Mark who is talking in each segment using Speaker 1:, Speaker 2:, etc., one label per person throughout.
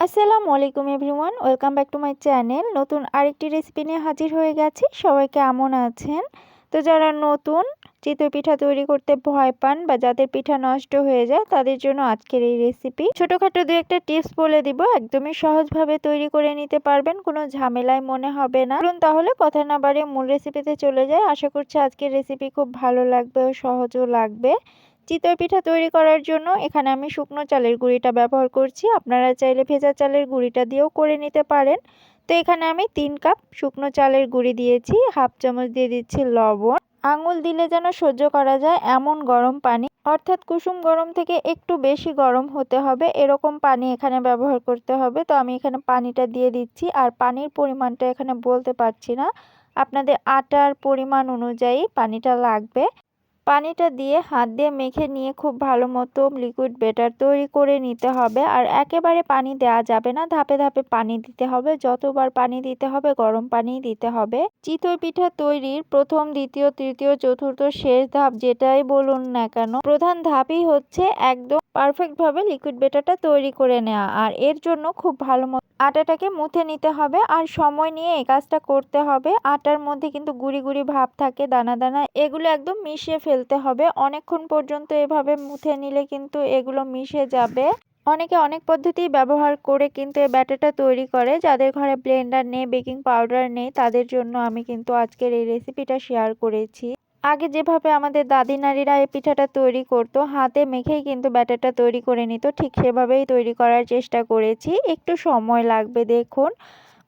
Speaker 1: আসসালামু আলাইকুম everyone, welcome back to my channel. নতুন আরেকটি রেসিপি নিয়ে হাজির হয়ে গেছি। সবাই কেমন আছেন? তো যারা নতুন চিতই পিঠা তৈরি করতে ভয় পান বা যাদের পিঠা নষ্ট হয়ে যায় তাদের জন্য আজকের এই রেসিপি। ছোটখাটো দু একটা টিপস বলে দিব, একদমই সহজভাবে তৈরি করে নিতে পারবেন, কোনো ঝামেলাই মনে হবে না। চলুন তাহলে কথা না বাড়িয়ে মূল রেসিপিতে চলে যাই। আশা করছি আজকের রেসিপি খুব ভালো লাগবে ও সহজও লাগবে। চিতই পিঠা তৈরি করার জন্য এখানে আমি শুকনো চালের গুঁড়িটা ব্যবহার করছি। আপনারা চাইলে ভেজা চালের গুঁড়িটা দিয়েও করে নিতে পারেন। তো এখানে আমি 3 কাপ শুকনো চালের গুঁড়ি দিয়েছি, হাফ চামচ দিয়ে দিচ্ছি লবণ। আঙুল দিলে যেন সহ্য করা যায় এমন গরম পানি, অর্থাৎ কুসুম গরম থেকে একটু বেশি গরম হতে হবে, এরকম পানি এখানে ব্যবহার করতে হবে। তো আমি এখানে পানিটা দিয়ে দিচ্ছি, আর পানির পরিমাণটা এখানে বলতে পারছি না, আপনাদের আটার পরিমাণ অনুযায়ী পানিটা লাগবে। পানিটা দিয়ে হাত দিয়ে মেখে নিয়ে খুব ভালো মতো লিকুইড ব্যাটার তৈরি করে নিতে হবে। আর একেবারে পানি দেওয়া যাবে না, ধাপে ধাপে পানি দিতে হবে। যতবার পানি দিতে হবে গরম পানি দিতে হবে। চিতই পিঠা তৈরির প্রথম, দ্বিতীয়, তৃতীয়, চতুর্থ, শেষ ধাপ যেটাই বলুন না কেন, প্রধান ধাপই হচ্ছে একদম পারফেক্ট ভাবে লিকুইড ব্যাটারটা তৈরি করে নেওয়া। আর এর জন্য খুব ভালো মতো আটাটাকে মুথে নিতে হবে, আর সময় নিয়ে এই কাজটা করতে হবে। আটার মধ্যে কিন্তু গুঁড়ি গুঁড়ি ভাব থাকে, দানা দানা, এগুলো একদম মিশিয়ে ফেলতে হবে। অনেকক্ষণ পর্যন্ত এভাবে মুথে নিলে কিন্তু এগুলো মিশে যাবে। অনেকে অনেক পদ্ধতি ব্যবহার করে কিন্তু এই ব্যাটারটা তৈরি করে। যাদের ঘরে ব্লেন্ডার নেই, বেকিং পাউডার নেই, তাদের জন্য আমি কিন্তু আজকের এই রেসিপিটা শেয়ার করেছি। আগে যেভাবে আমাদের দাদি নারীরা এই পিঠাটা তৈরি করতো, হাতে মেখেই কিন্তু ব্যাটারটা তৈরি করে নিত, ঠিক সেভাবেই তৈরি করার চেষ্টা করেছি। একটু সময় লাগবে, দেখুন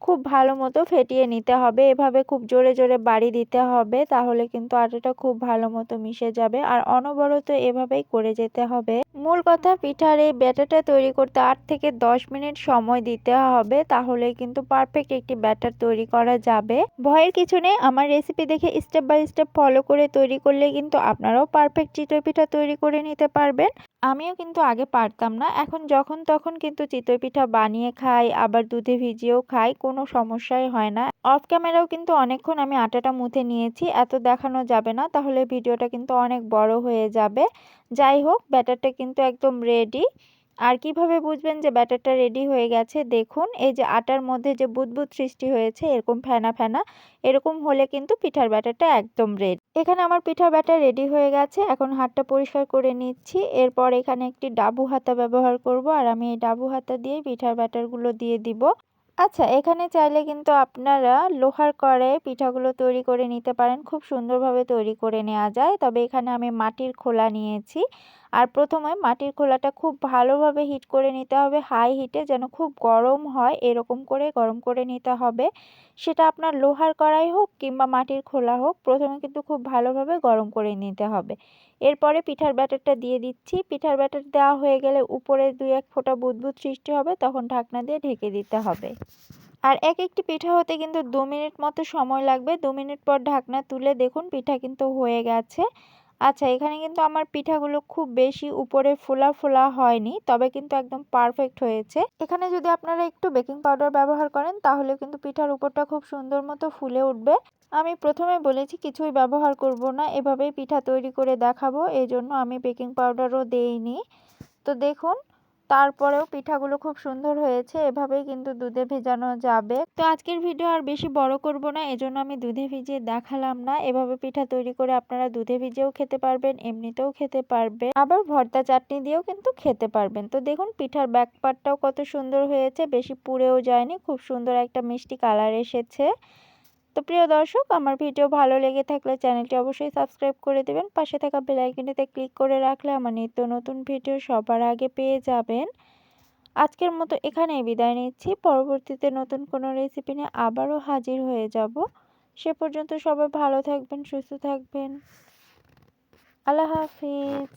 Speaker 1: খুব ভালো মতো ফেটিয়ে নিতে হবে। এভাবে খুব জোরে জোরে বাড়ি দিতে হবে, তাহলে কিন্তু আটাটা খুব ভালো মতো মিশে যাবে। আর অনবরত এভাবেই করে যেতে হবে। মূল কথা, পিঠার এই ব্যাটারটা তৈরি করতে 8 থেকে 10 মিনিট সময় দিতে হবে, তাহলে কিন্তু পারফেক্ট একটি ব্যাটার তৈরি করা যাবে। ভয়ের কিছু নেই, আমার রেসিপি দেখে স্টেপ বাই স্টেপ ফলো করে তৈরি করলে কিন্তু আপনারাও পারফেক্ট চিতই পিঠা তৈরি করে নিতে পারবেন। আমিও কিন্তু আগে পারতাম না, এখন যখন তখন কিন্তু চিতই পিঠা বানিয়ে খাই, আবার দুধে ভিজিয়েও খাই, কোনো সমস্যাই হয় না। অফ ক্যামেরাও কিন্তু অনেকক্ষণ আমি আটাটা মুথে নিয়েছি, এত দেখানো যাবে না, তাহলে ভিডিওটা কিন্তু অনেক বড় হয়ে যাবে। যাই হোক, ব্যাটারটা কিন্তু একদম রেডি। আর কিভাবে বুঝবেন যে ব্যাটারটা রেডি হয়ে গেছে? দেখুন, এই যে আটার মধ্যে যে বুদবুদ সৃষ্টি হয়েছে, এরকম ফেনা ফেনা, এরকম হলে কিন্তু পিঠার ব্যাটারটা একদম রেডি। এখানে আমার পিঠার ব্যাটার রেডি হয়ে গেছে। এখন হাতটা পরিষ্কার করে নিচ্ছি। এরপর এখানে একটি ডাবু হাতা ব্যবহার করব, আর আমি এই ডাবু হাতা দিয়ে পিঠার ব্যাটারগুলো দিয়ে দিব। আচ্ছা, এখানে চাইলে কিন্তু আপনারা লোহার কড়াইয়ে পিঠাগুলো তৈরি করে নিতে পারেন, খুব সুন্দরভাবে তৈরি করে নেওয়া যায়। তবে এখানে আমি মাটির খোলা নিয়েছি। আর প্রথমে মাটির খোলাটা খুব ভালোভাবে হিট করে নিতে হবে, হাই হিটে, যেন খুব গরম হয়, এরকম করে গরম করে নিতে হবে। সেটা আপনার লোহার কড়াই হোক কিংবা মাটির খোলা হোক, প্রথমে কিন্তু খুব ভালোভাবে গরম করে নিতে হবে। এরপরে পিঠার ব্যাটারটা দিয়ে দিচ্ছি। পিঠার ব্যাটার দেওয়া হয়ে গেলে উপরে 2-1 ফোঁটা বুদবুদ সৃষ্টি হবে, তখন ঢাকনা দিয়ে ঢেকে দিতে হবে। আর এক একটি পিঠা হতে কিন্তু 2 মিনিট মতো সময় লাগবে। 2 মিনিট পর ঢাকনা তুলে দেখুন পিঠা কিন্তু হয়ে গেছে। আচ্ছা, এখানে কিন্তু আমার পিঠাগুলো খুব বেশি উপরে ফোলা ফোলা হয়নি, তবে কিন্তু একদম পারফেক্ট হয়েছে। এখানে যদি আপনারা একটু বেকিং পাউডার ব্যবহার করেন, তাহলে কিন্তু পিঠার উপরটা খুব সুন্দর মতো ফুলে উঠবে। আমি প্রথমে বলেছি কিছুই ব্যবহার করব না, এভাবেই পিঠা তৈরি করে দেখাবো, এই জন্য আমি বেকিং পাউডারও দেইনি। তো দেখুন, তারপরেও পিঠাগুলো খুব সুন্দর হয়েছে। এভাবেই কিন্তু দুধে ভেজানো যাবে। তো আজকের ভিডিও আর বেশি বড় করব না, এজন্য আমি দুধে ভিজিয়ে দেখালাম না। এভাবে পিঠা তৈরি করে আপনারা দুধে ভিজিয়েও খেতে পারবেন, এমনিতেও খেতে পারবেন, আবার ভর্তা চাটনি দিয়েও কিন্তু খেতে পারবেন। তো দেখুন পিঠার ব্যাক পার্টটাও কত সুন্দর হয়েছে, বেশি পুড়েও যায়নি, খুব সুন্দর একটা মিষ্টি কালার এসেছে। তো প্রিয় দর্শক, আমার ভিডিও ভালো লেগে থাকলে চ্যানেলটি অবশ্যই সাবস্ক্রাইব করে দেবেন। পাশে থাকা বেল আইকনটিতে ক্লিক করে রাখলে আমার নিত্য নতুন ভিডিও সবার আগে পেয়ে যাবেন। আজকের মতো এখানেই বিদায় নিচ্ছি। পরবর্তীতে নতুন কোনো রেসিপি নিয়ে আবারও হাজির হয়ে যাব। সে পর্যন্ত সবাই ভালো থাকবেন, সুস্থ থাকবেন। আল্লাহ হাফিজ।